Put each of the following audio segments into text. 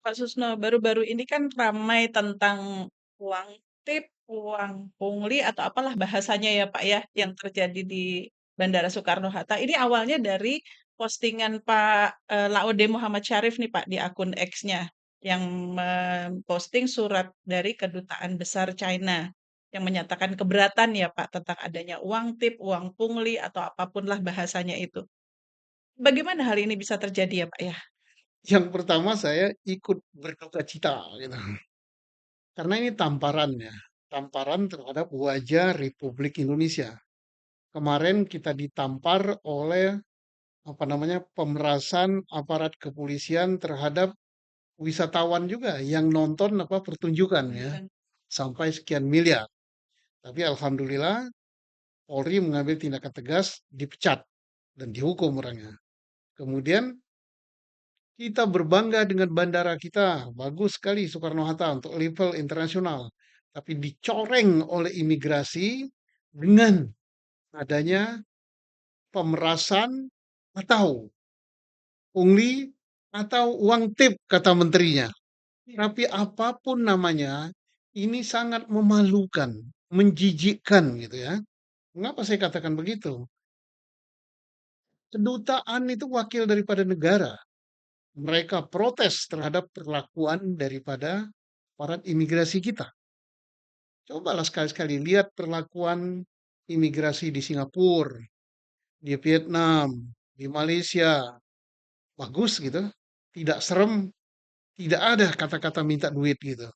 Pak Susno, baru-baru ini kan ramai tentang uang tip, uang pungli atau apalah bahasanya ya Pak ya, yang terjadi di Bandara Soekarno-Hatta. Ini awalnya dari postingan Pak Laude Muhammad Syarif nih Pak di akun X-nya yang memposting surat dari Kedutaan Besar China yang menyatakan keberatan ya Pak tentang adanya uang tip, uang pungli atau apapun lah bahasanya itu. Bagaimana hal ini bisa terjadi ya Pak ya? Yang pertama saya ikut berduka cita gitu. Karena ini tamparannya, tamparan terhadap wajah Republik Indonesia. Kemarin kita ditampar oleh pemerasan aparat kepolisian terhadap wisatawan juga yang nonton pertunjukan ya Pertunjukan. sampai sekian miliar. Tapi alhamdulillah Polri mengambil tindakan tegas, dipecat dan dihukum orangnya. Kemudian kita berbangga dengan bandara kita, bagus sekali Soekarno-Hatta untuk level internasional. Tapi dicoreng oleh imigrasi dengan adanya pemerasan atau pungli atau uang tip kata menterinya. Tapi apapun namanya, ini sangat memalukan, menjijikkan gitu ya. Mengapa saya katakan begitu? Kedutaan itu wakil daripada negara. Mereka protes terhadap perlakuan daripada aparat imigrasi kita. Cobalah sekali-sekali lihat perlakuan imigrasi di Singapura, di Vietnam, di Malaysia. Bagus gitu. Tidak serem, tidak ada kata-kata minta duit gitu.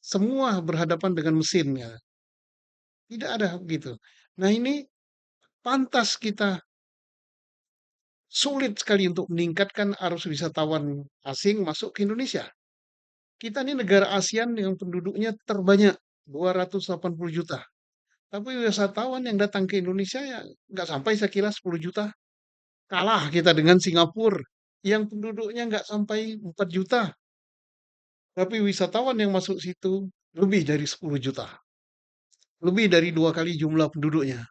Semua berhadapan dengan mesinnya. Tidak ada begitu. Nah ini pantas kita sulit sekali untuk meningkatkan arus wisatawan asing masuk ke Indonesia. Kita ini negara ASEAN yang penduduknya terbanyak, 280 juta. Tapi wisatawan yang datang ke Indonesia ya nggak sampai saya kira 10 juta. Kalah kita dengan Singapura yang penduduknya nggak sampai 4 juta. Tapi wisatawan yang masuk situ lebih dari 10 juta. Lebih dari 2 kali jumlah penduduknya.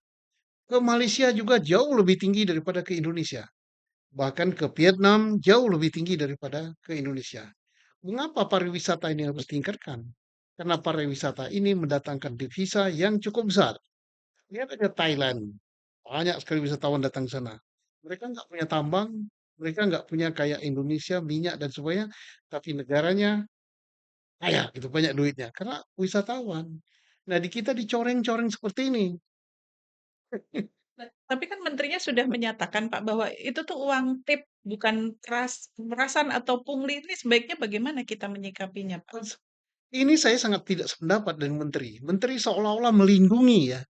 Ke Malaysia juga jauh lebih tinggi daripada ke Indonesia. Bahkan ke Vietnam jauh lebih tinggi daripada ke Indonesia. Mengapa pariwisata ini harus ditingkatkan? Karena pariwisata ini mendatangkan devisa yang cukup besar. Lihat aja Thailand. Banyak sekali wisatawan datang ke sana. Mereka nggak punya tambang, mereka nggak punya kayak Indonesia, minyak dan sebagainya, tapi negaranya kaya gitu, banyak duitnya. Karena wisatawan. Nah di kita dicoreng-coreng seperti ini. Nah, tapi kan menterinya sudah menyatakan Pak bahwa itu tuh uang tip bukan pemerasan atau pungli ini sebaiknya bagaimana kita menyikapinya Pak? Ini saya sangat tidak sependapat dengan menteri. Menteri seolah-olah melindungi ya.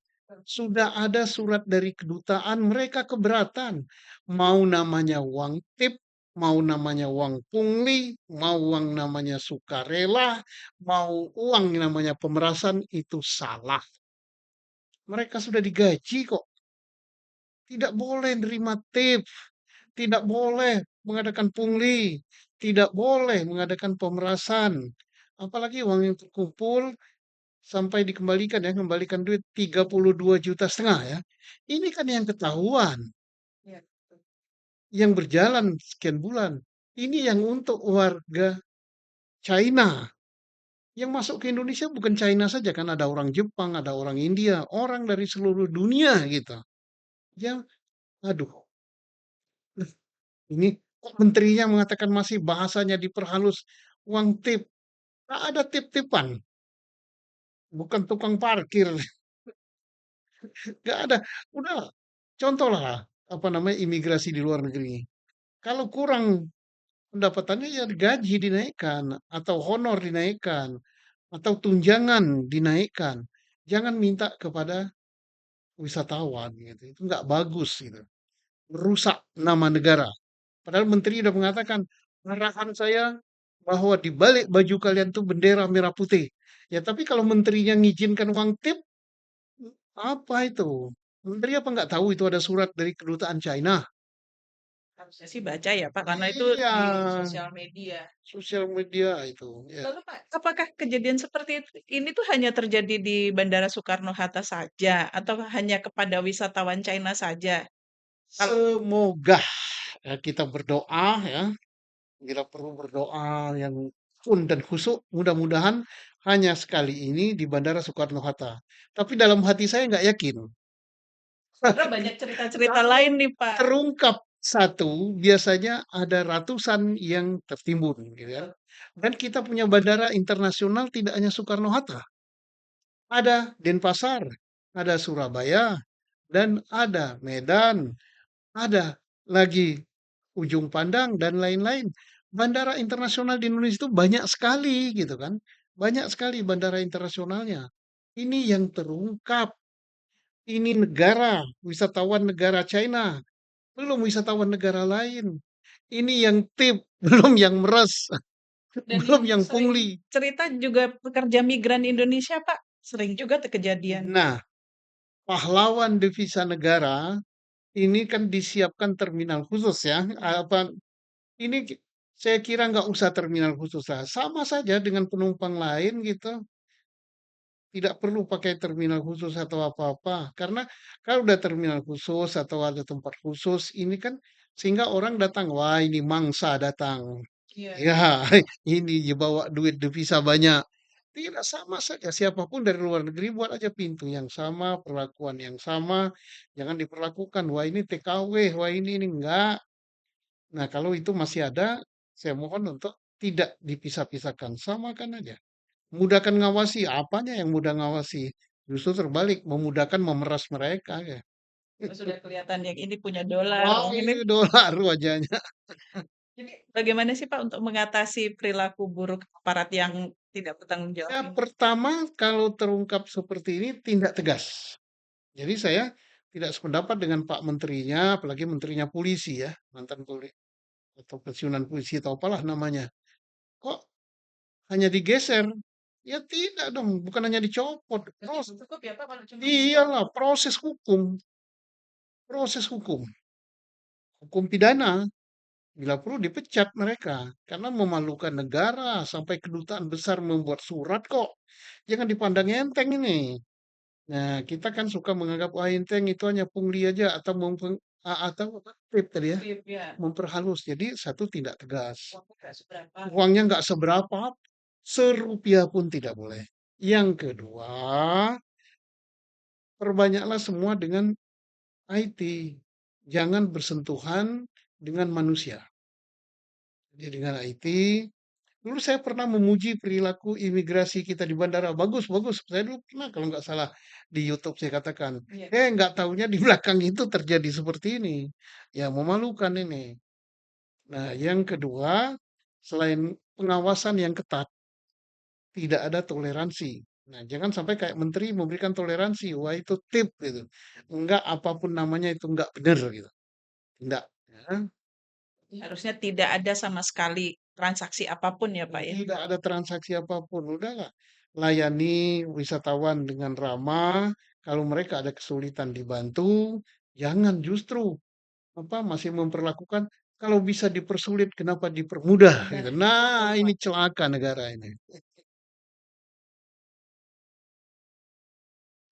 Sudah ada surat dari kedutaan, mereka keberatan. Mau namanya uang tip, mau namanya uang pungli, mau uang namanya sukarela, mau uang namanya pemerasan, itu salah. Mereka sudah digaji kok. Tidak boleh nerima tip, tidak boleh mengadakan pungli, tidak boleh mengadakan pemerasan. Apalagi uang yang terkumpul sampai dikembalikan ya, kembalikan duit 32,5 juta ya. Ini kan yang ketahuan, Ya, betul. yang berjalan sekian bulan. Ini yang untuk warga China. Yang masuk ke Indonesia bukan China saja kan, ada orang Jepang, ada orang India, orang dari seluruh dunia gitu. Ya, aduh, ini kok menterinya mengatakan masih bahasanya diperhalus uang tip. Tak ada tip-tipan, bukan tukang parkir, nggak ada. Udah, contohlah imigrasi di luar negeri. Kalau kurang pendapatannya ya gaji dinaikkan atau honor dinaikkan atau tunjangan dinaikkan. Jangan minta kepada wisatawan gitu. Itu nggak bagus gitu. Merusak nama negara. Padahal menteri sudah mengatakan arahan saya bahwa di balik baju kalian tuh bendera merah putih. Ya tapi kalau menterinya ngizinkan uang tip, apa itu? Menteri apa nggak tahu itu ada surat dari kedutaan China? Harusnya sih baca ya Pak karena itu Iya, di sosial media. sosial media itu. Ya. Lalu Pak, apakah kejadian seperti ini tuh hanya terjadi di Bandara Soekarno-Hatta saja atau hanya kepada wisatawan China saja? Kalau Semoga ya, kita berdoa ya, kita perlu berdoa yang tekun dan khusyuk, mudah-mudahan hanya sekali ini di Bandara Soekarno-Hatta. Tapi dalam hati saya nggak yakin. Karena banyak cerita-cerita Kalau lain nih, Pak. terungkap satu, biasanya ada ratusan yang tertimbun, gitu kan. Dan kita punya bandara internasional tidak hanya Soekarno-Hatta, ada Denpasar, ada Surabaya, dan ada Medan, ada lagi Ujung Pandang dan lain-lain. Bandara internasional di Indonesia itu banyak sekali gitu kan. Banyak sekali bandara internasionalnya. Ini yang terungkap. Ini negara, wisatawan negara China, belum wisatawan negara lain. Ini yang tip, belum yang meres, Dan belum yang yang sering pungli. cerita juga pekerja migran Indonesia, Pak. Sering juga tuh kejadian. Nah, pahlawan devisa negara ini kan disiapkan terminal khusus ya. Apa ini saya kira nggak usah terminal khusus lah. Sama saja dengan penumpang lain gitu. Tidak perlu pakai terminal khusus atau apa-apa. Karena kalau udah terminal khusus atau ada tempat khusus, ini kan sehingga orang datang, wah ini mangsa datang. Iya. Ya, ini dia bawa duit devisa banyak. Tidak sama saja siapapun dari luar negeri buat aja pintu yang sama, perlakuan yang sama. Jangan diperlakukan, wah ini TKW, wah ini enggak. Nah, kalau itu masih ada, saya mohon untuk tidak dipisah-pisahkan, samakan aja. Mudahkan ngawasi, apanya yang mudah ngawasi? Justru terbalik, memudahkan memeras mereka ya. Oh, sudah kelihatan yang ini punya dolar, Wah, yang ini. ini dolar wajahnya. Jadi bagaimana sih Pak untuk mengatasi perilaku buruk aparat yang tidak bertanggung jawab Ya, ini? pertama kalau terungkap seperti ini tindak tegas. Jadi saya tidak sependapat dengan Pak Menterinya, apalagi Menterinya Polisi ya, mantan polisi atau pensiunan polisi atau apalah namanya. Kok hanya digeser? Ya tidak dong, bukan hanya dicopot. Berarti cukup ya Pak kalau cuma Iyalah proses hukum, hukum pidana. Bila perlu dipecat mereka karena memalukan negara sampai kedutaan besar membuat surat kok. Jangan dipandang enteng ini. Nah, kita kan suka menganggap wah enteng itu hanya pungli aja atau atau apa? Tip tadi ya, trip ya, memperhalus. Jadi satu tidak tegas. uangnya nggak seberapa. Uangnya nggak seberapa, serupiah pun tidak boleh. Yang kedua, perbanyaklah semua dengan IT. Jangan bersentuhan dengan manusia. Jadi dengan IT. Dulu saya pernah memuji perilaku imigrasi kita di bandara. Bagus, bagus. Saya dulu pernah kalau nggak salah di YouTube saya katakan. Iya. Nggak taunya di belakang itu terjadi seperti ini. Ya memalukan ini. Nah yang kedua, selain pengawasan yang ketat, tidak ada toleransi. Nah jangan sampai kayak menteri memberikan toleransi. Wah itu tip gitu. Enggak apapun namanya itu enggak benar gitu. Enggak. Ya. Harusnya tidak ada sama sekali transaksi apapun ya Pak ya. Tidak ada transaksi apapun, udahlah. Layani wisatawan dengan ramah. Kalau mereka ada kesulitan dibantu, jangan justru apa masih memperlakukan kalau bisa dipersulit kenapa dipermudah gitu. Nah, itu Nah, Pak. ini celaka negara ini.